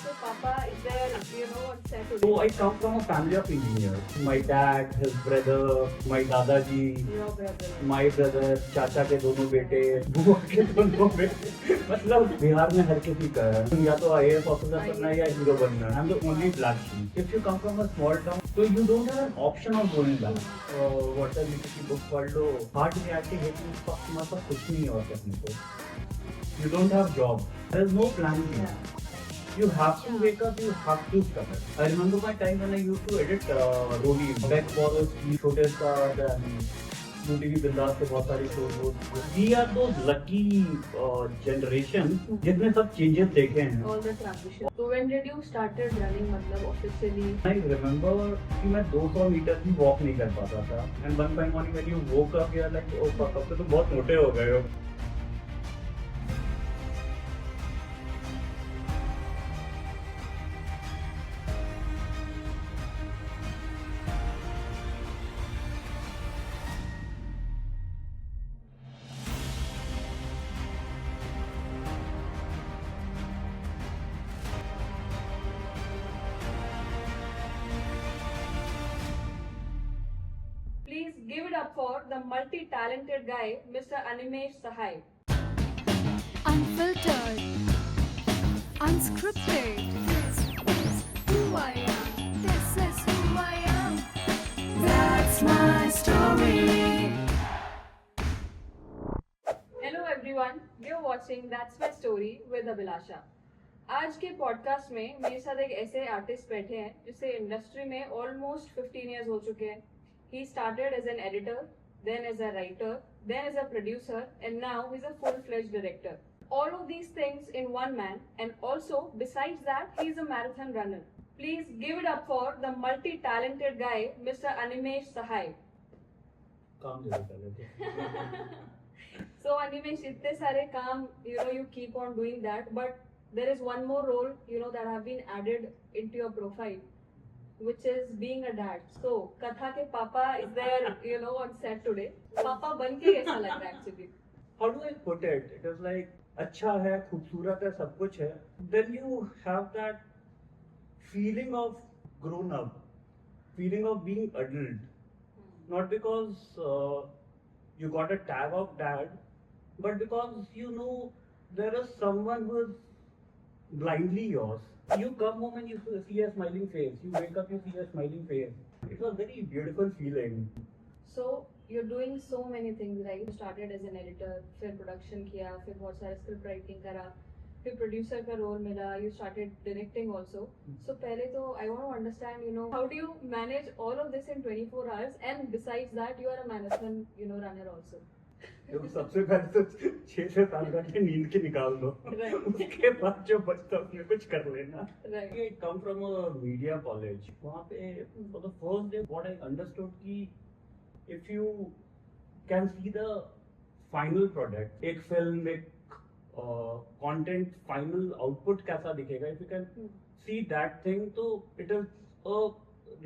So Papa is there, on set today. So I come from a family of engineers. My dad, his brother, my दादाजी, Your brother. my brother, चाचा के दोनों बेटे, बुआ के दोनों बेटे. मतलब बिहार में हर किसी का है. या तो IAS ऑफिसर बनना है या हीरो बनना है. I'm the only black sheep. If you come from a small town, so you don't have an option of going back. Water लिखी की बुक पढ़ लो. हार्ड रियलिटी है कि तुम्हारे पास कुछ नहीं है और करने को. You don't have job. There is no plan B. You have to wake up, you have to cover. I remember my time when I used to edit Rohi, Beck Wallace, Chote Star, and UTV Bindas के बहुत सारे shows. We are those lucky generation जिसने सब changes देखे हैं. All the transition. So when did you started running मतलब officially? I remember कि मैं 200 मीटर भी walk नहीं कर पाता था. And one fine morning when you woke up, you are like, oh fuck, अब तो तुम बहुत मोटे हो गए हो. Please give it up for the multi-talented guy, Mr. Animesh Sahai. Unfiltered, unscripted. This is who I am. This is who I am. That's my story. Hello everyone, you're watching That's My Story with Abhilasha. आज के podcast में मेरे साथ एक ऐसे artist बैठे हैं जिसे इंडस्ट्री में ऑलमोस्ट 15 इयर्स हो चुके हैं. He started as an editor, then as a writer, then as a producer, and now he's a full-fledged director. All of these things in one man, and also besides that, he's a marathon runner. Please give it up for the multi-talented guy, Mr. Animesh Sahai. काम दे दो पहले तो. So Animesh, इतने सारे काम, you keep on doing that, but there is one more role, that have been added into your profile, which is being a dad. So Katha के Papa is there, on set today. Papa बन के कैसा लग रहा है actually? How do I put it? It is like अच्छा है, खूबसूरत है, सब कुछ है. Then you have that feeling of grown up, feeling of being adult. Not because you got a tag of dad, but because there is someone who is blindly yours. You come home and you see a smiling face. You wake up, you see a smiling face. It's a very beautiful feeling. So you're doing so many things, right? You started as an editor, फिर production किया, फिर बहुत सारे script writing करा, फिर producer का role मिला. You started directing also. So पहले तो I want to understand, how do you manage all of this in 24 hours? And besides that, you are a marathon, runner also. तो सबसे पहले तो 6 से 7 घंटे नींद के निकाल दो. उसके बाद जो बचता उसमें कुछ कर लेना. Right. I come from a media college. वहाँ पे for the first day what I understood कि if you can see the final product, एक film, एक content final output कैसा दिखेगा, if you can see that thing, तो it is a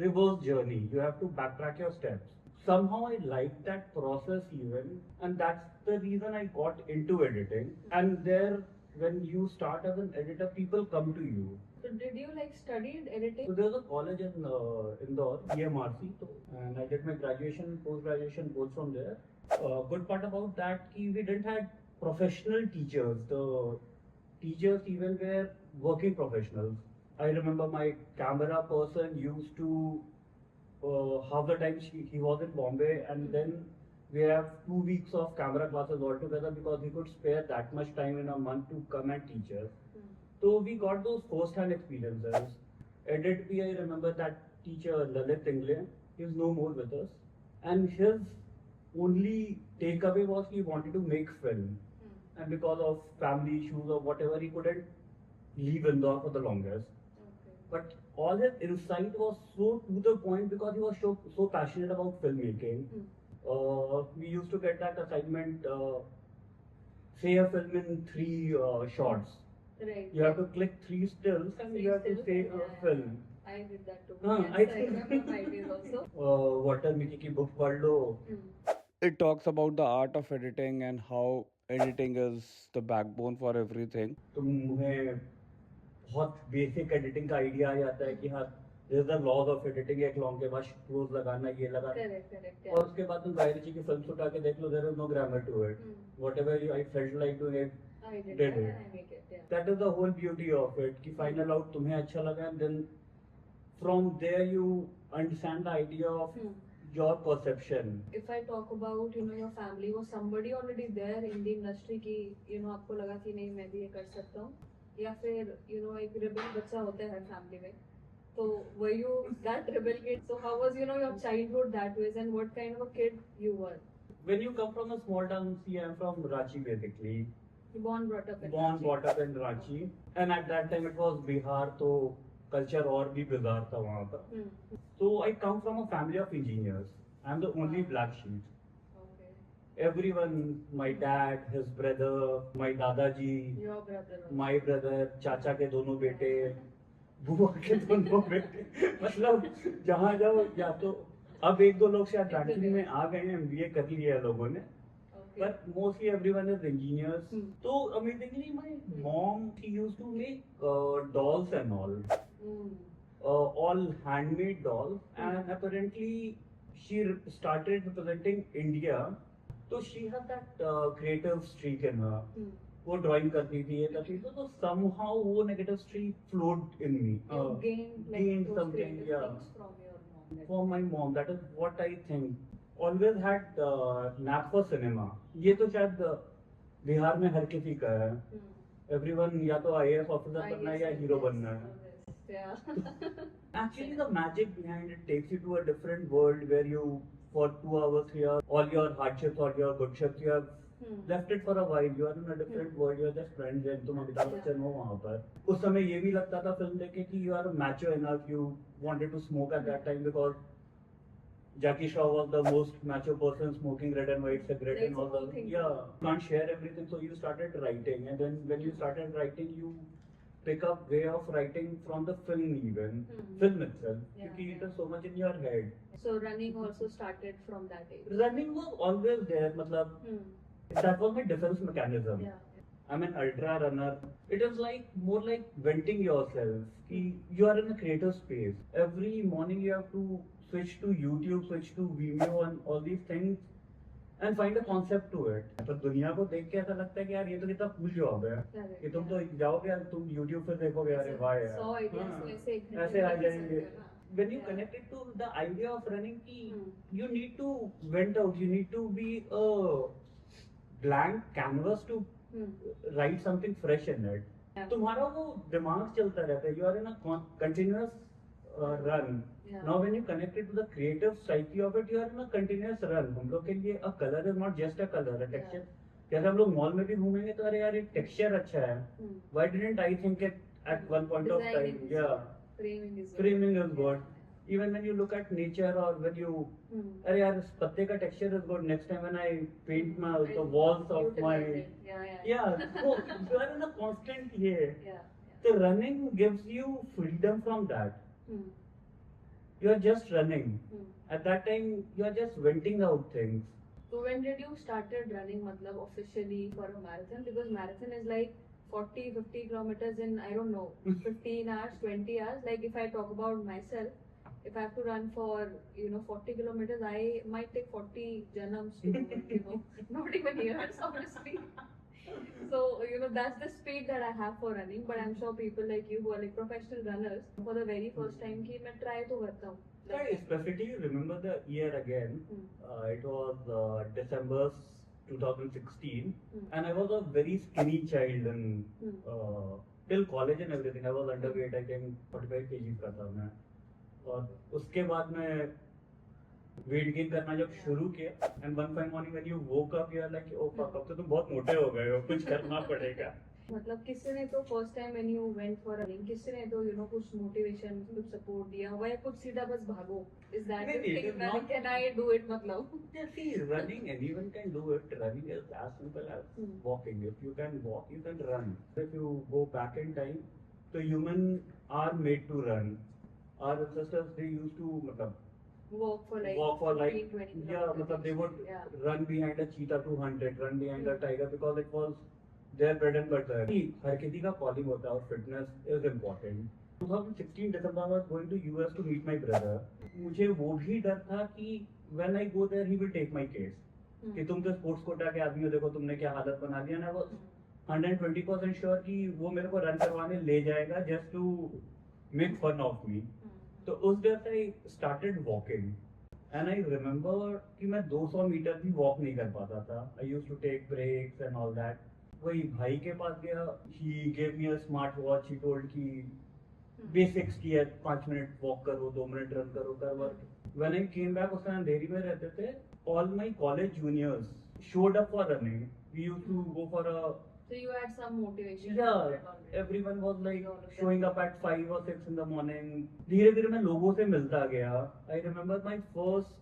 reverse journey. You have to backtrack your steps. Somehow I like that process even, and that's the reason I got into editing. And there, when you start as an editor, people come to you. So did you studied editing? So there's a college in Indore, EMRC, and I did my graduation, post-graduation both from there. Good part about that, we didn't have professional teachers. The teachers even were working professionals. I remember my camera person used to half the time he was in Bombay, and then we have 2 weeks of camera classes altogether because he could spare that much time in a month to come and teach us. So we got those first-hand experiences. Edit B, I remember that teacher Lalit Tingle, he's no more with us, and his only takeaway was he wanted to make film, and because of family issues or whatever, he couldn't leave Indore for the longest. But all his insight was so to the point because he was so passionate about filmmaking. We used to get that assignment, say a film in 3 shots. Right. You have to click 3 stills and you have to say a film. I did that too. I Yes, I remember my days also. Water Mickey की book पढ़ लो. It talks about the art of editing and how editing is the backbone for everything. तुम्हें बहुत basic editing का idea आ जाता है कि हाँ this the laws of editing, एक लॉन्ग के बाद क्लोज लगाना, ये लगाना, करेक्ट करेक्ट और उसके बाद तुम गाय ऋषि की फिल्म उठा के देख लो, there is no grammar to it, whatever I felt like doing it, I did Did that it. And I make it, या that is the whole beauty of it कि फाइनल आउट तुम्हें अच्छा लगा, and then from there you understand the idea of your perception. If I talk about your family, was somebody already there in the industry कि आपको लगा कि नहीं मैं भी ये कर सकता हूँ, या फिर एक rebel बच्चा होता है हर फैमिली में, तो were you that rebel kid? So how was your childhood that ways, and what kind of a kid you were? When you come from a small town, see, I'm from Ranchi basically. Born brought up in Born Ranchi. brought up in Ranchi, and at that time it was Bihar, तो culture और भी bizarre था वहाँ पर. Hmm. So I come from a family of engineers. I'm the only black sheep. Okay. Everyone, my dad, his brother, my दादाजी, Your brother. my brother, चाचा के दोनों बेटे, बुआ के दोनों बेटे, मतलब जहाँ जाओ या तो अब एक दो लोग शायद रैंकिंग में आ गए हैं, MBA कर लिया है लोगों ने, Okay. but mostly everyone is engineers. Hmm. So amazingly, my mom, she used to make dolls and Hmm. all handmade dolls, and apparently she started representing India. So she had that creative streak in her. Hmm. वो drawing करती थी, ये करती थी, तो somehow वो negative streak flowed in me. You gained gained those something, creative yeah. things from your mom. From my mom, that is what I think. Always had knack for cinema. ये तो शायद बिहार में हर किसी का है. Hmm. Everyone या तो IAS officer बनना है या हीरो बनना है. Yeah. Actually, the magic behind it takes you to a different world where you, for 2 hours, 3 hours, all your hardships or your good ships, you have Hmm. left it for a while. You are in a different world. You are just friends and तुम अमिताभ बच्चन हो वहाँ पर. उस समय ये भी लगता था फिल्म देख के कि you are macho enough. You wanted to smoke at that time because Jackie Shaw was the most macho person smoking red and white cigarette That's and all the whole the thing. yeah. Can't share everything, so you started writing, and then when you started writing, you pick up way of writing from the film even film itself. Yeah, Because it yeah. is so much in your head. So running also started from that age. Running was always there. मतलब Hmm. that was my defense mechanism. Yeah. I'm an ultra runner. It is like more like venting yourself. कि you are in a creative space. Every morning you have to switch to YouTube, switch to Vimeo and all these things and find a concept to it. तो दुनिया को देख के ऐसा लगता है कि यार ये तो कितना cool job है. Correct, कि तुम yeah. तो जाओगे यार तुम YouTube पे देखोगे अरे वाह यार. 100 ideas हाँ, ऐसे एक घंटे ऐसे आ में जाएंगे. सकते हो ना. When you Yeah. connect it to the idea of running, ki Hmm. you need to vent out. You need to be a blank canvas to Hmm. write something fresh in it. Yeah. तुम्हारा वो दिमाग चलता रहता है. You are in a continuous run. Yeah. Now when you connect it to the creative psyche of it, you are in a continuous run. हम लोग के लिए a color is not just a color, a texture. जैसे हम लोग mall में भी घूमेंगे तो अरे यार ये टेक्सचर अच्छा है. Hmm. Why didn't I think it at one point of Designing time? is Yeah, good. Framing is good. framing is Yeah. good. Even when you look at nature or when you Hmm. अरे यार इस पत्ते का texture is good. Next time when I paint my the I walls of my utilize it. Yeah. yeah, so you are in a constant here. Yeah. The running gives you freedom from that. Hmm. You are just running. Hmm. At that time, you are just venting out things. So when did you started running matlab officially for a marathon? Because marathon is like 40-50 kilometers in, I don't know, 15 hours, 20 hours. Like if I talk about myself, if I have to run for 40 kilometers, I might take 40 janams to not even years honestly. So that's the speed that I have for running. But I'm sure people like you who are like professional runners for the very first time कि मैं try तो करता हूँ. I specifically remember the year again. Hmm. It was December 2016, Hmm. and I was a very skinny child and Hmm. till college and everything. I was underweight. I think 45 kgs का था मैं. और उसके बाद मैं वेट गेन करना जब शुरू किया, and one fine morning when you woke up, you are like, oh fuck, अब तो तुम बहुत मोटे हो गए हो, कुछ करना पड़ेगा. मतलब किसी ने तो first time when you went for running किसी ने तो कुछ मोटिवेशन कुछ सपोर्ट दिया हुआ या कुछ सीधा बस भागो इज दैट नहीं, नहीं, it is not- can I do it मतलब Yeah, see, running, anyone can do it. Running is as simple as Hmm. walking. If you can walk, you can run. If you go back in time, the human are made to run. Our ancestors, they used to walk for like walk for like 15, 20 yeah, kilometers they would yeah run behind a cheetah to hunt it, run behind a Hmm. tiger because it was their bread and butter. हर किसी का calling होता है और fitness is important. 2016 December I was going to US to meet my brother. मुझे वो भी डर था कि when I go there he will take my case. कि तुम तो स्पोर्ट्स कोटा के आदमी हो, देखो तुमने क्या हालत बना दिया ना। वो 120% श्योर कि वो मेरे को रन करवाने ले जाएगा just to make fun of me. तो उस डर से I started walking and I remember कि मैं 200 मीटर भी वॉक नहीं कर पाता था। I used to take breaks and all that. वही भाई के पास गया, he gave me a smart watch, he told कि बेसिक्स की है, 5 मिनट वॉक करो, 2 मिनट रन करो, कर work. When I came back, उस टाइम अंधेरी में रहते थे, all my college juniors showed up for running. We used to go for a So you had some motivation. yeah, for it already. everyone was like All of them. showing up at 5 or 6 in the morning. धीरे धीरे मैं लोगों से मिलता गया. I remember my first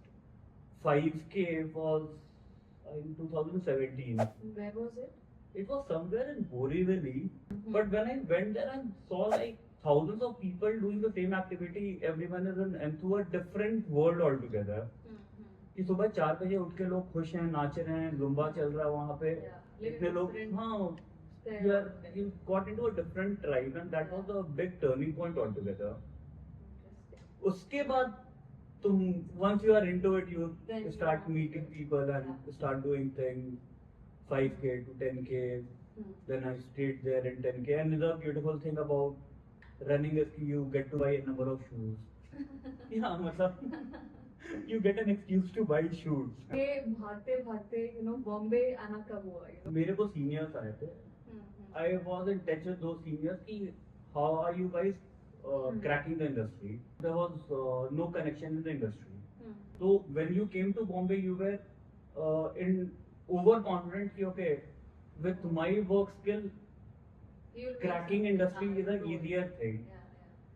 5K was in 2017. Where was it? It was somewhere in Borivali. Mhm. But when I went there and saw like thousands of people doing the same activity, everyone is into a different world altogether. कि सुबह 4 बजे उठ के लोग खुश हैं, नाच रहे हैं, जुम्बा चल रहा है वहाँ पे। Yeah. इतने लोग, हाँ, you got into a different tribe and that was a big turning point altogether. उसके बाद तुम once you are into it, you Then start you- meeting people and Yeah. start doing things, 5K to 10K. Then I stayed there in 10K. And the beautiful thing about running is you get to buy a number of shoes. Yeah, मतलब you get an excuse to buy shoes. ये भागते भागते बॉम्बे आना कब हुआ? मेरे को seniors आए थे. I was in touch with those seniors कि how are you guys cracking the industry? There was no connection in the industry. So when you came to Bombay, you were in overconfident कि okay, with my work skill, cracking industry is an easier thing.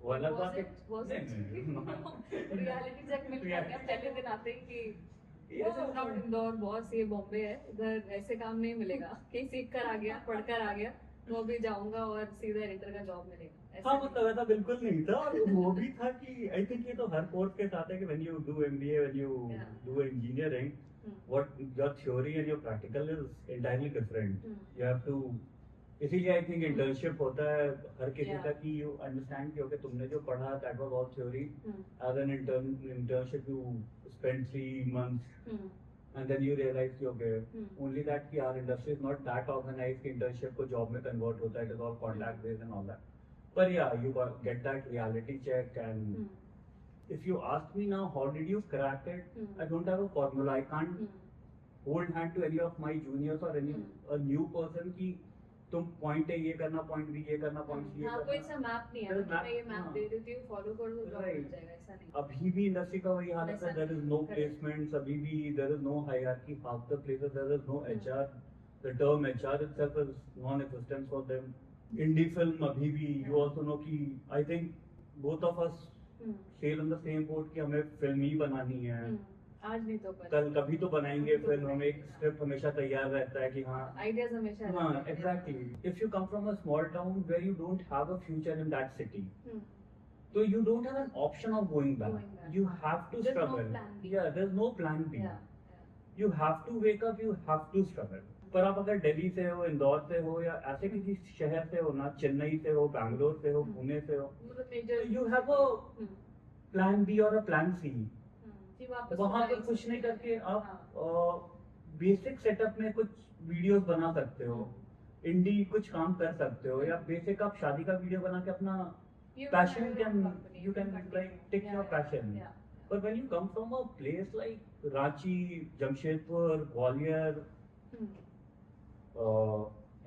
वो अलग बात है. Reality check मिल गया क्या पहले दिन आते ही कि Yes, this is not Indore boss, ये बॉम्बे है, इधर ऐसे काम नहीं मिलेगा कि सीख कर आ गया, पढ़ कर आ गया तो अभी जाऊंगा और सीधा एडिटर का जॉब मिलेगा, ऐसा हाँ, नहीं। मतलब ऐसा बिल्कुल नहीं था. और वो भी था कि आई थिंक ये तो हर कोर्स के साथ है कि when you do MBA, when you Yeah. do engineering, what your theory and your practical is entirely different. You have to, इसीलिए आई थिंक इंटर्नशिप होता है हर किसी Yeah. का कि यू अंडरस्टैंड कि ओके तुमने जो पढ़ा that was all theory. As an internship you spend 3 months and then you realize कि okay, only that कि our industry is not that organized कि internship को job में convert होता है, it is all contact based and all that. But yeah, you get that reality check and if you ask me now how did you crack it, I don't have a formula. I can't hold hand to any of my juniors or any a new person कि तुम point A ये करना, point B ये करना, point सी ये हाँ, कोई सा करना. मैप नहीं है There is कि मैं ये map, मैप हाँ. दे देती हूँ, फॉलो कर दो, जॉब मिल Right. जाएगा, ऐसा नहीं। अभी भी इंडस्ट्री का वही हालत है. ऐसा there is no correct. Placements, अभी भी there is no hierarchy. Half the places there is no HR. The term HR itself is non-existent for them. Indie film अभी भी यू आल्सो नो कि I think both of us sail on the same boat कि हमें film ही बनानी है. आज नहीं तो कल कभी तो बनाएंगे फिल्म. हमें एक स्क्रिप्ट हमेशा तैयार रहता है कि हाँ. आइडियाज हमेशा हाँ, रहते हैं। exactly. If you come from a small town where you don't have a future in that city, hmm, so you don't have an option of going back. Going back. You have to There's no struggle. plan B. Yeah, there's no plan B. yeah, You have to wake up. You have to struggle. पर आप अगर दिल्ली से हो, इंदौर से हो या ऐसे किसी शहर से हो ना, चेन्नई से हो, बैंगलोर से हो, पुणे से हो, मतलब major- so you have a hmm, plan B or a plan C. कि वापस वहाँ वही पर कुछ नहीं सोचने करके का। हाँ, आप बेसिक सेटअप में कुछ वीडियोस बना सकते हो. इंडी कुछ काम कर सकते हो या बेसिक आप शादी का वीडियो बना के अपना You passion have your own can company, you can continue. like take Yeah, your yeah, passion. yeah, But when you come from a place like Ranchi, Jamshedpur, Gwalior, hmm,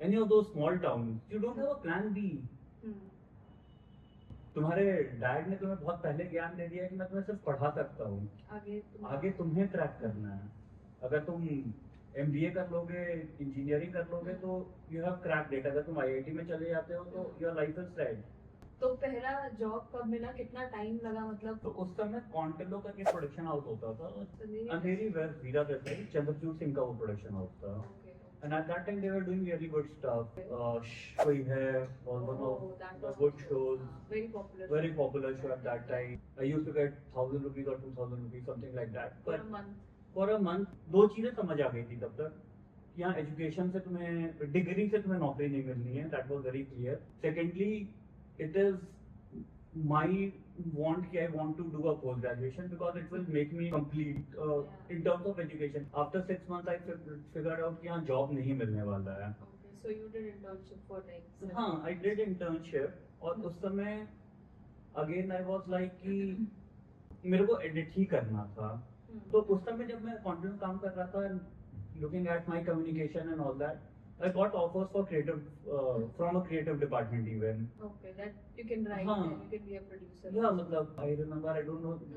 any of those small towns, you don't have a plan B. हम्म, तुम्हारे dad ने तुम्हें बहुत पहले ज्ञान दे दिया है कि मैं तुम्हें सिर्फ पढ़ा सकता हूँ, आगे तुम्हें क्रैक करना है. अगर तुम MBA कर लोगे, इंजीनियरिंग कर लोगे तो यू हैव क्रैक डेट. अगर तुम IIT में चले जाते हो तो योर लाइफ इज सेट. तो पहला जॉब कब मिला, कितना टाइम लगा, मतलब तो उस समय कॉन्टेलो करके प्रोडक्शन हाउस होता था संदेश? अंधेरी वेस्ट वीरा जैसे चंद्रचूड़ सिंह का वो प्रोडक्शन हाउस था. Okay, okay. And at that time they were doing really good stuff. कोई है was one Oh, of that the was good also, shows. very popular. Very popular show at that time. I used to get 1,000 rupees or 2,000 rupees, something like that. For But a month. for a month, दो चीजें समझ आ गई थी तब तक यहाँ education से तुम्हें डिग्री से तुम्हें नौकरी नहीं मिलनी है, that was very clear. Secondly it is my want कि I want to do a post graduation because it will make me complete in terms of education. After 6 months I figured out कि यहाँ job नहीं मिलने वाला है. Okay, so you did internship for like 7 हाँ, I months. did internship और उस समय again I was like कि मेरे को edit ही करना था. Hmm. तो उस समय जब मैं content काम कर रहा था, looking at my communication and all that, I got offers for creative from a creative department even. Okay, that you can write हाँ. and you can be a producer. Yeah, मतलब I don't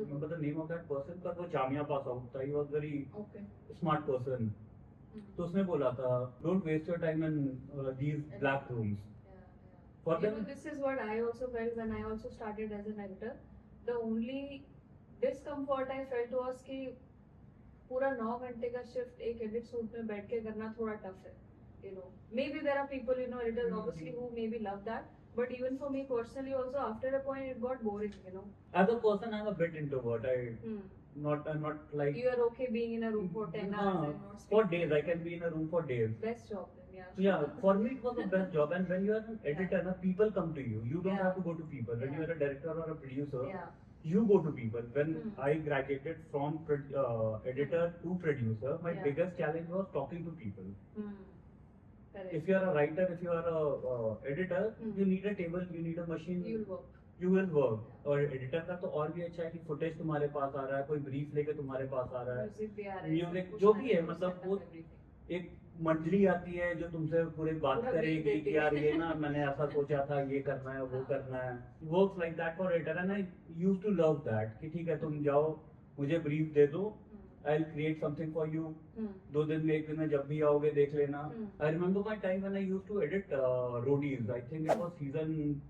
remember the name of that person, पर वो Jamia pass out था. He was very Okay. smart person. Hmm. तो उसने बोला था, don't waste your time in these black rooms. Yeah, yeah. For You know, them, this is what I also felt when I also started as an editor. The only discomfort I felt was कि पूरा 9 घंटे का shift एक edit suit में बैठ के करना थोड़ा टफ है. You know, maybe there are people, you know, editors obviously who maybe love that, but even for me personally also, after a point it got boring, you know. as a person, I'm a bit introvert. Hmm. I'm not like. You are okay being in a room for 10 hours हाँ, and not for speaking. days. I can be in a room for days. Best job then, yeah. Yeah, for me it was the best job. And when you are an editor, na, people come to you. You don't Yeah. have to go to people. When Yeah. you are a director or a producer, Yeah. you go to people. When Hmm. I graduated from editor to producer, my Yeah. biggest challenge was talking to people. Hmm. Correct. If you are a writer, if you are a editor, Hmm. you need a table, you need a machine. You'll work. You will work. और editor का तो और भी अच्छा है कि footage तुम्हारे पास आ रहा है, कोई ब्रीफ लेके तुम्हारे पास आ रहा है. Music भी आ रहा है. Music, सब कुछ जो आ भी रहा है, मतलब setup वो everything. एक मंडली आती है जो तुमसे पूरी बात पूरा करेगी brief देती कि यार है. ये ना मैंने ऐसा सोचा था, ये करना है, वो हाँ. करना है. Works like that for editor and I used to love that कि ठीक है तुम जाओ, मुझे ब्रीफ दे दो, Hmm. I will create something for you. Hmm. 2 दिन में, 1 दिन में, जब भी आओगे देख लेना. Hmm. I remember my time when I used to edit Roadies. I think it was season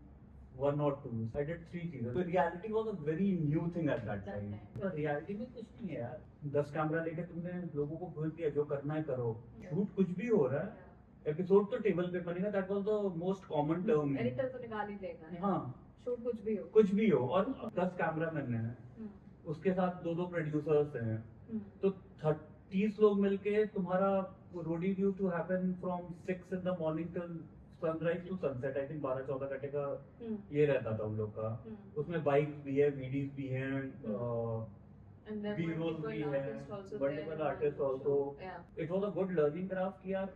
1 or 2. I did 3 seasons. So reality was a very new thing at that time. तो reality में कुछ नहीं है यार. 10 camera लेके तुमने लोगों को बोल दिया जो करना है करो. शूट कुछ भी हो रहा है. एपिसोड तो टेबल पे बनेगा. That was the most common term. Editor तो निकाल ही देगा. हाँ, शूट कुछ भी हो. कुछ भी हो. और 10 कैमरा मैन हैं. Hmm. उसके साथ 2 प्रोड्यूसर्स हैं. Hmm. तो 30 लोग मिलके तुम्हारा Roadies used to happen from 6 in the morning till sunrise to sunset. I think 12-14 घंटे का Hmm. ये रहता था उन लोग का. Hmm. उसमें बाइक भी है, वीडीज भी हैं, And there are B-rolls multiple भी हैं, artists also multiple there. artists also. Yeah. It was a good learning graph कि यार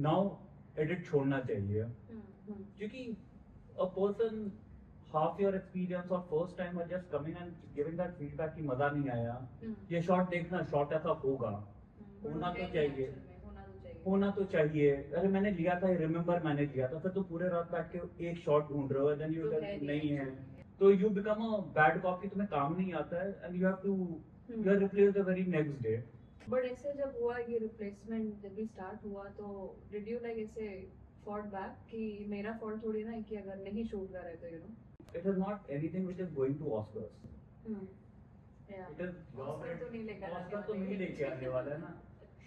नाउ एडिट छोड़ना चाहिए. Hmm. Hmm. क्योंकि a person half your experience और first time are just coming and giving that feedback कि मजा नहीं आया, Hmm. ये शॉट देखना, शॉट ऐसा होगा, Hmm. होना तो नहीं, चाहिए. actual में होना तो चाहिए. होना तो चाहिए. अरे मैंने लिया था, रिमेम्बर मैंने लिया था, फिर तो पूरे रात बैठ के एक शॉट ढूंढ रहे हो, देन यू जो है नहीं है, actually. तो you become a bad cop कि तुम्हें काम नहीं आता है and you have to Hmm. You are replace the very next day. But ऐसे जब हुआ ये रिप्लेसमेंट जब भी स्टार्ट हुआ तो डिड यू लाइक ऐसे फॉट बैक कि मेरा फॉल्ट थोड़ी ना है कि अगर नहीं शूट कर रहे तो you know. It is not anything which is going to Oscars. या इट इज ऑस्कर तो नहीं लेकर आने ऑस्कर तो वाले. नहीं लेके आने वाला है ना.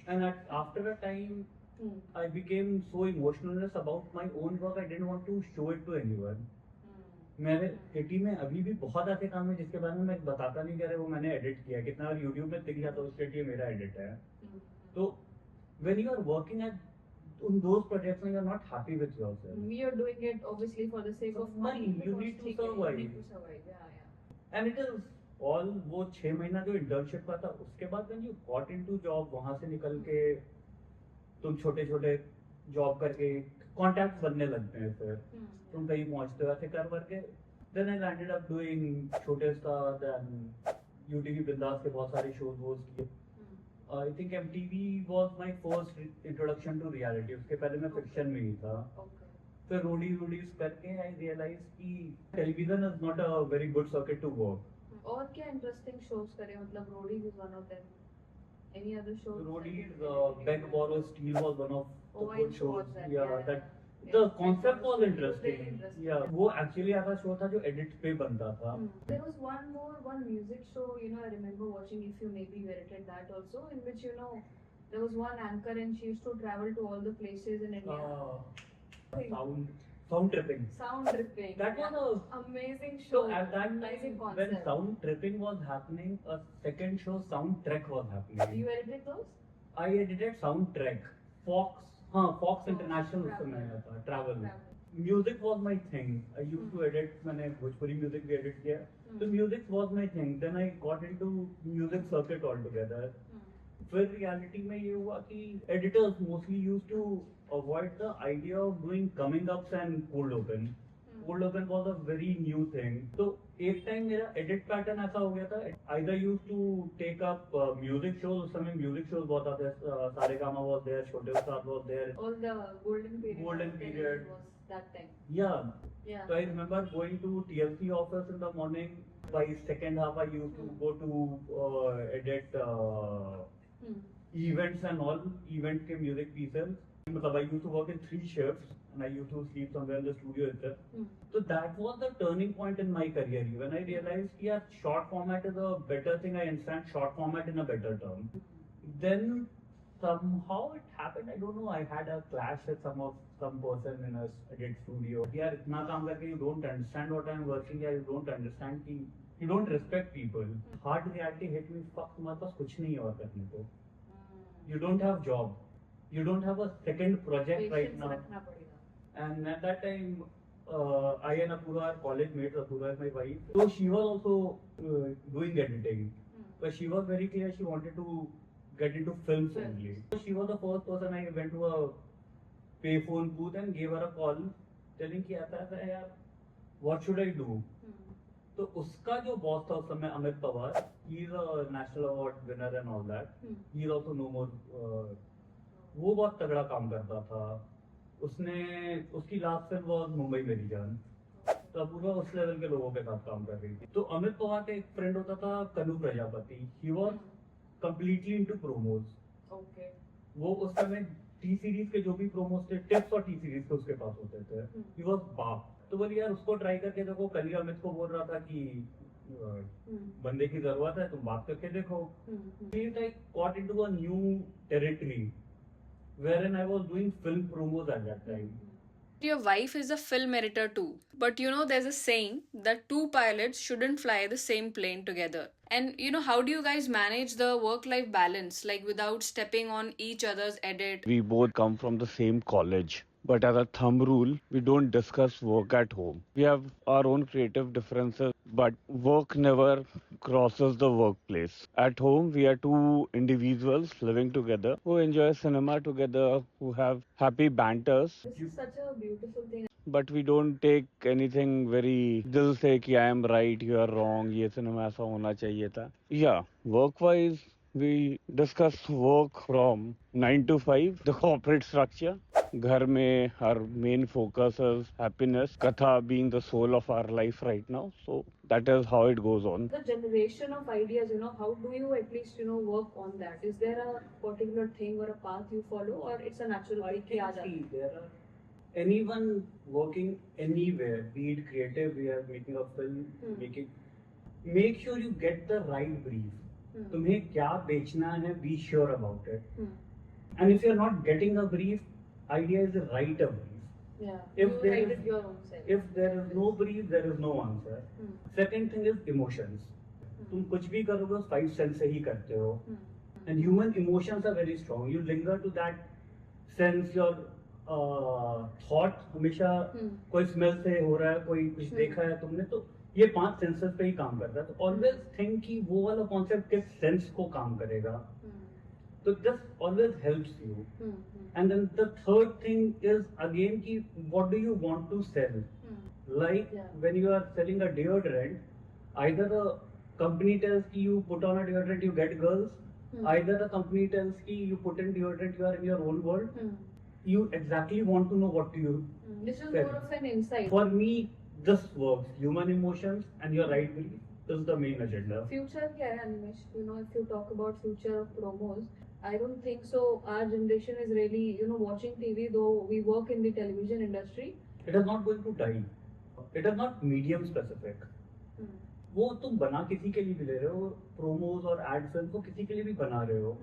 And after a time Hmm. I became so emotionless about my own work. I didn't want to show it to anyone. Hmm. मेरे किटी में अभी भी बहुत ऐसे काम है जिसके बारे में मैं बताता नहीं, कह रहे वो मैंने एडिट किया. कितना बार यूट्यूब में दिख जाता है उसके ये मेरा एडिट है. Hmm. तो when you are working at on those projects and you are not happy with yourself, We are doing it obviously for the sake of Money, money. you because need to ठीक है, survive. You need to survive. Yeah, yeah. and it is all वो 6 महीना जो internship का था, उसके बाद when you got into job, वहां से निकल के तुम छोटे छोटे जॉब करके कॉन्टैक्ट्स बनने लगते हैं. फिर Hmm. तुम कहीं पहुंचते हो ऐसे कर करके. Then I landed up doing छोटे स्टार, देन यूटीवी बिंदास के बहुत सारे शोज वोज किए. Hmm. I think MTV was my first introduction to reality. उसके पहले मैं फिक्शन में ही था. Okay. फिर रोडीज करके आई रियलाइज कि television is not a very good circuit to work. और क्या इंटरेस्टिंग शोज करे मतलब Roadies is one of them. Any other shows? Roadies beg borrow steal was one of the Oh, I good watched shows. that. या Yeah, that yeah. The Yeah. Concept was Very interesting. interesting. या वो actually ऐसा show था जो edit पे बनता था. Hmm. There was one music show, you know, I remember watching, if you maybe edited that also, in which, you know, there was one anchor and she used to travel to all the places in India. Sound tripping. Sound tripping. That was a amazing show. so at that amazing time when concept. sound tripping was happening, a second show sound trek was happening. You edited those? I edited soundtrack. Fox, Fox International उस समय आया था, travel. Music was my thing. I used to edit. मैंने Bhojpuri music भी edit किया. So music was my thing. Then I got into music circuit altogether. फिर reality में ये हुआ कि editors mostly used to avoid the idea of doing coming ups and cold open. Cold open was a very new thing. तो एक time मेरा edit pattern ऐसा हो गया था. Either used to take up music shows. उस समय music shows बहुत आते हैं. सारेगामा was there, छोटे उस्ताद was there. All the golden period. Golden period. Was that time. Yeah. Yeah. So I remember going to TLC office in the morning. By second half, I used to go to edit events and all event के music pieces. मतलब I used to work in 3 shifts and I used to sleep somewhere in the studio itself. So that was the turning point in my career. When I realized कि यार short format is a better thing. I understand short format in a better term. Then somehow it happened. I don't know. I had a clash with some person in a edit studio. यार इतना काम करके you don't understand what I'm working. या you don't understand कि you don't respect people. Hard reality hit me. Fuck, तुम्हारे पास कुछ नहीं है और करने को. You don't have job. You don't have a second project right Patience now. रखना पड़ेगा. And at that time, I and Apurva are college mates. Apurva is my wife. So she was also doing editing. But she was very clear she wanted to get into films Films. only. So she was the first person I went to a payphone booth and gave her a call telling कि ऐसा ऐसा है यार, what should I do? तो उसका जो boss था उस समय Amit Pawar, he is a national award winner and all that. He is also no more. वो बहुत तगड़ा काम करता था. उसने उसकी लास्ट फिल्म वो मुंबई मेरी जान. तो पूरा उस लेवल के लोगों के साथ काम कर रही थी. तो अमित पवार का एक फ्रेंड होता था कनु Prajapati. He was completely into promos. Okay. वो उस समय टी सीरीज के जो भी प्रोमोस थे, टिप्स और टी सीरीज के उसके पास होते थे. He was बाप. तो बोली यार उसको ट्राई करके देखो. कल ही अमित को बोल रहा था कि बंदे की जरूरत है, तुम बात करके देखो. I got into a new territory wherein I was doing film promos at that time. Your wife is a film editor too. But you know, there's a saying that 2 pilots shouldn't fly the same plane together. And you know, how do you guys manage the work-life balance, like without stepping on each other's edit? We both come from the same college. But as a thumb rule, we don't discuss work at home. We have our own creative differences, but work never crosses the workplace. At home, we are 2 individuals living together who enjoy cinema together, who have happy banters. This is such a beautiful thing. But we don't take anything very दिल से कि I am right, you are wrong, ये cinema ऐसा होना चाहिए था. Yeah, work-wise, we discuss work from 9 to 5, the corporate structure. घर में our main focus is happiness, Katha being the soul of our life right now. So that is how it goes on. The generation of ideas, how do you at least, work on that? Is there a particular thing or a path you follow, or it's a natural I thing? can see there are anyone working anywhere, be it creative, we are making a film, make sure you get the right brief. तुम्हें क्या बेचना है, be sure about it. And if you're not getting a brief, idea is to write a brief. Yeah. If you there write is- it your own self. If there is no brief, there is no answer. Second thing is emotions. तुम कुछ भी करोगे उस 5 sense से ही करते हो. And human emotions are very strong. You linger to that sense. Your thought हमेशा कोई smell से हो रहा है, कोई कुछ देखा है तुमने, तो ये 5 senses पे ही काम करता है. तो always think कि वो वाला concept किस sense को काम करेगा. So this always helps you. And then the third thing is again कि what do you want to sell? Like when you are selling a deodorant, either the company tells कि you put on a deodorant you get girls, either the company tells कि you put in deodorant you are in your own world. You exactly want to know what to you. This is Fair. more of an insight. For me, this works. Human emotions and your right brief is the main agenda. Future क्या है Animesh? If you talk about future of promos, I don't think so. Our generation is really, watching TV, though we work in the television industry. It is not going to die. It is not medium specific. वो तुम बना किसी के लिए भी ले रहे हो, promos और ad films को किसी के लिए भी बना रहे हो.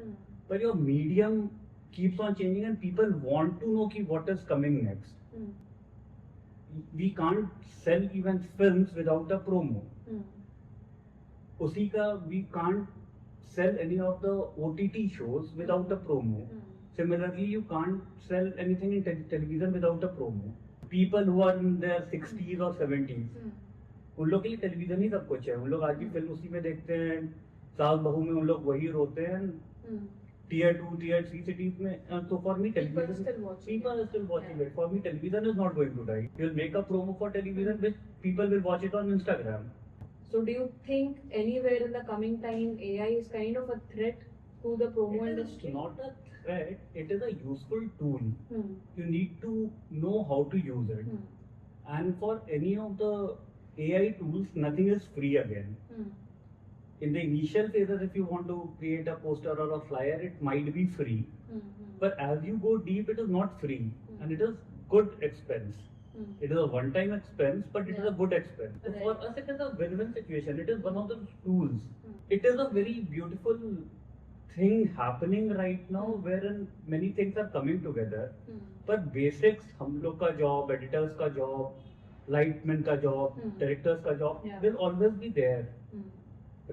But your medium keeps on changing and people want to know कि what is coming next. We can't sell even films without a promo. उसी का we can't sell any of the OTT shows without a promo. Similarly, you can't sell anything in television without a promo. People who are in their 60s or 70s, उन लोग के लिए television ही सब कुछ है. उन लोग आज भी फिल्म उसी में देखते हैं. सास बहू में उन लोग वही रोते हैं. Tier 2, Tier 3 cities में. So for me, People television. still watching People are still watching Yeah. it. For me, television is not going to die. You'll make a promo for television, which people will watch it on Instagram. So do you think anywhere in the coming time AI is kind of a threat to the promo It is industry? not a threat. It is a useful tool. Hmm. You need to know how to use it. Hmm. And for any of the AI tools, nothing is free again. Hmm. In the initial phases, if you want to create a poster or a flyer, it might be free. Hmm. But as you go deep, it is not free. Hmm. And it is good expense. Hmm. It is a one-time expense, but it is a Yeah. good expense. So for Right. us, it is a win-win situation. It is one of the tools. Hmm. It is a very beautiful thing happening right now, Hmm. wherein many things are coming together. Hmm. But basics, हम लोग का job, editors का job, lightman का job, Hmm. directors का job Yeah. will always be there. Hmm.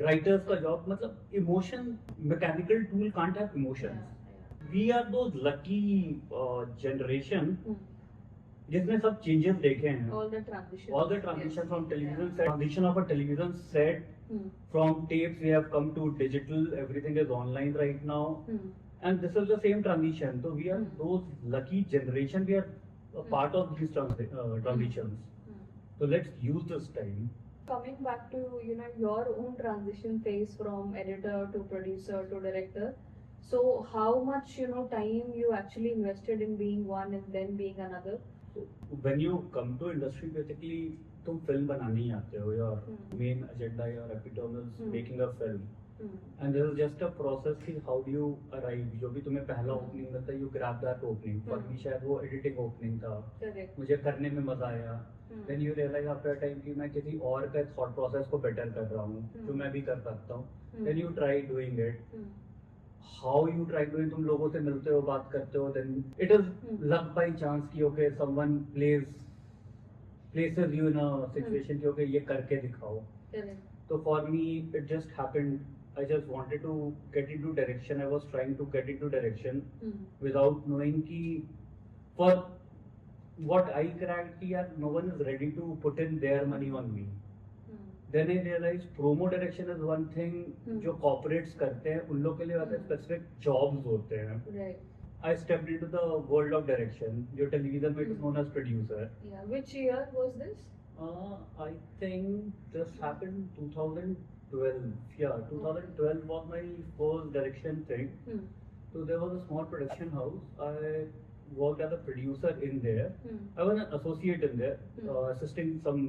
Writers का job, मतलब emotion, mechanical tool can't have emotions. Yeah. We are those lucky generation Hmm. जिसने सब changes देखे हैं. All the transition. All the transition Yes. from television Yeah. set, transition of a television set, Hmm. from tapes we have come to digital, everything is online right now. Hmm. And this is the same transition. So we are Hmm. those lucky generation, we are a part of these transitions. Hmm. So let's use this time. Coming back to your own transition phase from editor to producer to director, so how much time you actually invested in being one and then being another? So when you come to industry, basically तुम film बनाने ही आते हो. Your Hmm. main agenda, your epitome is Hmm. making a film. Hmm. And this is just a process कि how do you arrive. जो भी तुम्हें पहला Hmm. opening मिलता है, you grab that opening. For Hmm. me शायद वो editing opening था. Correct. मुझे करने में मजा आया. Hmm. Then you realize after a time कि मैं किसी और का thought process को better कर रहा हूँ, Hmm. जो मैं भी कर सकता हूँ. Hmm. Then you try doing it. Hmm. How you try doing, तुम लोगों से मिलते हो, बात करते हो. Then it is Hmm. luck by chance कि okay someone places you in a situation कि okay ये करके दिखाओ. Correct. So for me it just happened. I just wanted to get into direction. I was trying to get into direction Hmm. without knowing कि for what I cracked कि यार no one is ready to put in their money on me. Hmm. Then I realized promo direction is one thing Hmm. जो corporates करते हैं. उन लोग के लिए वैसे Hmm. specific jobs होते हैं. Right. I stepped into the world of direction. जो television में it is Hmm. known as producer. Yeah. Which year was this? I think this happened 2012. Yeah, 2012 was my first direction thing. Hmm. So there was a small production house. I worked as a producer in there. Hmm. I was an associate in there, Hmm. assisting some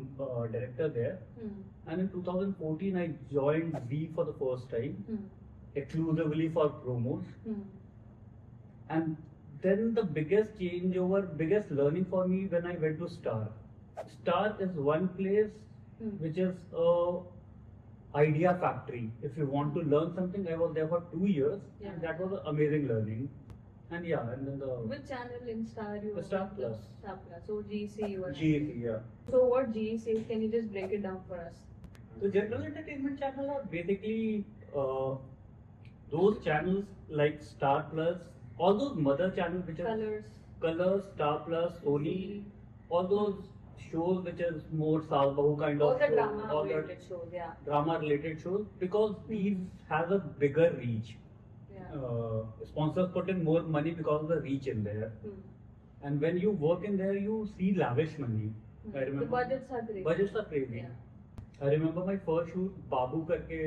director there. Hmm. And in 2014, I joined Z for the first time, Hmm. exclusively for promos. Hmm. And then the biggest changeover, biggest learning for me when I went to Star. Star is one place Hmm. which is a idea factory. If you want to learn something, I was there for 2 years, Yeah. and that was an amazing learning. And yeah, and then the Which channel in Star you The Star worked? Plus. Star Plus. So GEC you were. GEC, yeah. So what GEC is? Can you just break it down for us? So general entertainment channel are basically those channels like Star Plus, all those mother channels which are Colors. Colors, Star Plus, Sony, all those shows which is more Saal Bahu kind All of the show, drama all the related shows. Yeah. drama related shows, because these has a bigger reach. Yeah. Sponsors put in more money because of the reach in there. Hmm. And when you work in there, you see lavish money. Hmm. I remember. The budgets are great. Budgets are crazy. Yeah. I remember my first shoot, Babu karke,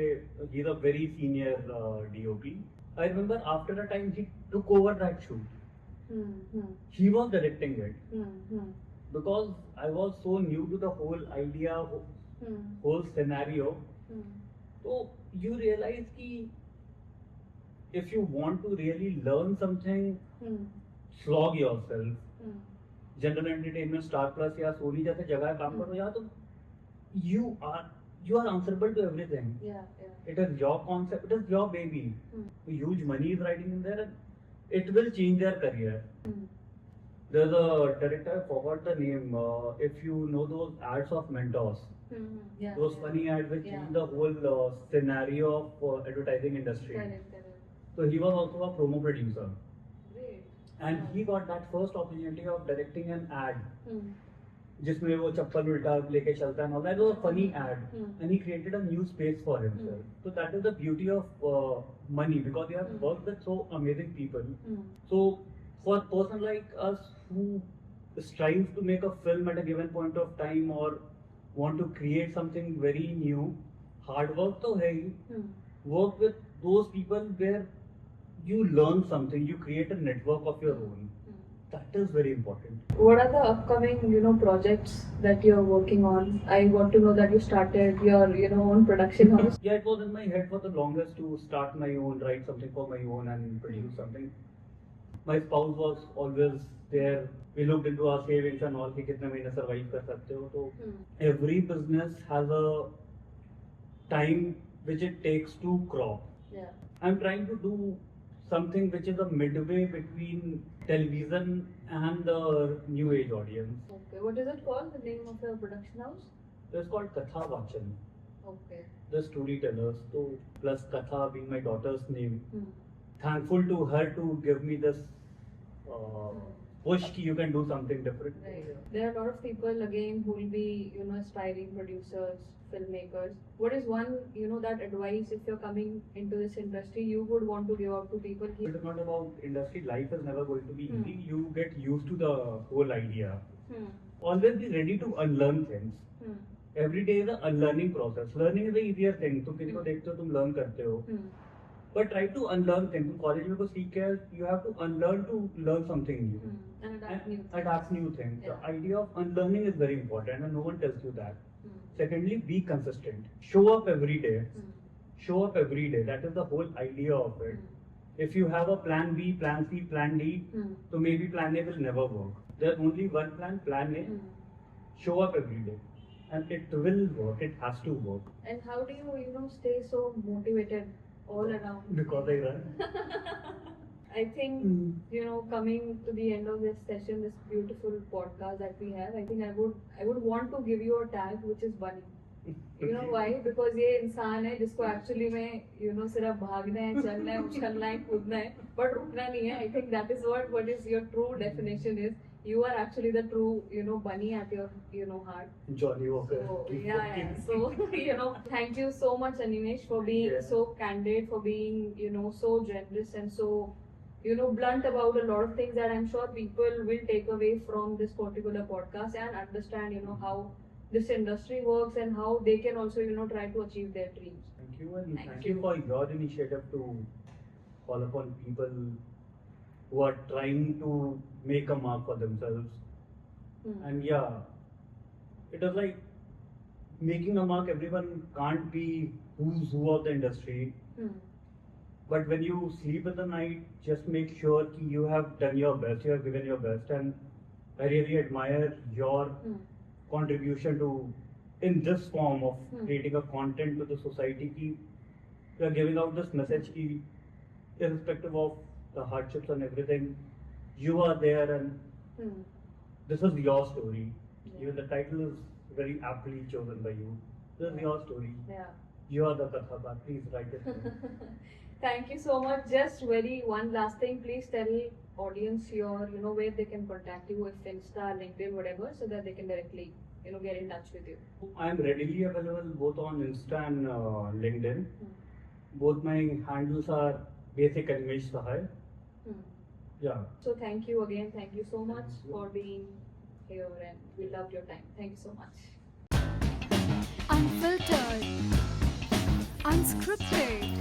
he's a very senior DOP. I remember after a time he took over that shoot. Hmm. Hmm. He was directing it Hmm. Hmm. because I was so new to the whole idea, Hmm. whole scenario. Hmm. So you realize कि if you want to really learn something, Hmm. slog yourself. Hmm. General entertainment, star plus या सोनी जैसे जगह काम करो, या तो you are answerable to everything. Yeah. Yeah. It is your concept, it is your baby. Hmm. Huge money is riding in there, and it will change their career. Hmm. There's a director, I forgot the name. If you know those ads of Mentos, Yeah. Those yeah. funny ads which Yeah. changed the whole scenario of advertising industry. Correct, correct. So he was also a promo producer, Great. and he got that first opportunity of directing an ad Hmm. जिसमें वो चप्पल उल्टा लेके चलता है, and all that was a funny ad, Hmm. and he created a new space for himself. So that is the beauty of money, because you have worked with so amazing people. Hmm. So for a person like us who strives to make a film at a given point of time or want to create something very new, hard work तो है ही. Hmm. Work with those people where you learn something, you create a network of your own. That is very important. What are the upcoming, projects that you're working on? I want to know that you started your, own production house. Yeah, it was in my head for the longest to start my own, write something for my own, and produce something. My spouse was always there. We looked into our savings and all, कि कितने महीने survive कर सकते हो. So every business has a time which it takes to crop. Yeah. I'm trying to do something which is a midway between television and the new age audience. Okay. What is it called? The name of the production house? It's called Katha Vachan, Okay. the storytellers. So plus Katha being my daughter's name. Hmm. Thankful to her to give me this push कि you can do something different. Right. There are a lot of people again who will be, aspiring producers, filmmakers. What is one, that advice if you're coming into this industry you would want to give out to people? It is not about industry. Life is never going to be Hmm. easy. You get used to the whole idea. Hmm. Always be ready to unlearn things. Hmm. Every day is a unlearning process. Learning is the easier thing. तुम किसी को देखते हो, तुम learn करते हो. Hmm. But try to unlearn things. तुम college में कुछ सीख के, you have to unlearn to learn something new. Hmm. And adapt new things. Adapt new things. Yeah. The idea of unlearning is very important, and no one tells you that. Hmm. Secondly, be consistent. Show up every day. Hmm. Show up every day. That is the whole idea of it. If you have a plan B, plan C, plan D, Hmm. so maybe plan A will never work. There's only one plan, plan A. Hmm. Show up every day. And it will work. It has to work. And how do you, stay so motivated all around? Because I run. I think, coming to the end of this session, this beautiful podcast that we have, I think I would want to give you a tag which is Bunny. You know why? Because ये इंसान है जिसको actually में सिर्फ भागना है, चलना है, उछलना है, कूदना है, but रुकना नहीं है. I think that is what is your true definition is. You are actually the true bunny at your heart. Johnny Walker. So yeah. So thank you so much, Animesh, for being Yeah. so candid, for being so generous and so blunt about a lot of things that I'm sure people will take away from this particular podcast and understand how this industry works and how they can also try to achieve their dreams. Thank you, and Thank thank you. you for your initiative to call upon people who are trying to make a mark for themselves. Hmm. And yeah, it is like making a mark. Everyone can't be who's who of the industry. Hmm. But when you sleep in the night, just make sure कि you have done your best, you have given your best, and I really admire your Hmm. contribution to, in this form of Hmm. creating a content to the society. कि you are giving out this message कि irrespective of the hardships and everything, you are there, and Hmm. this is your story. Yeah. Even the title is very aptly chosen by you. This is your story. Yeah. You are the Kathaka. Please write it down. Thank you so much. Just one last thing, please tell audience your, where they can contact you, if Insta, LinkedIn, whatever, so that they can directly, get in touch with you. I am readily available both on Insta and LinkedIn. Hmm. Both my handles are basic Animesh Sahai. Hmm. Yeah. So thank you again. Thank you so much for being here, and we loved your time. Thank you so much. Unfiltered, unscripted,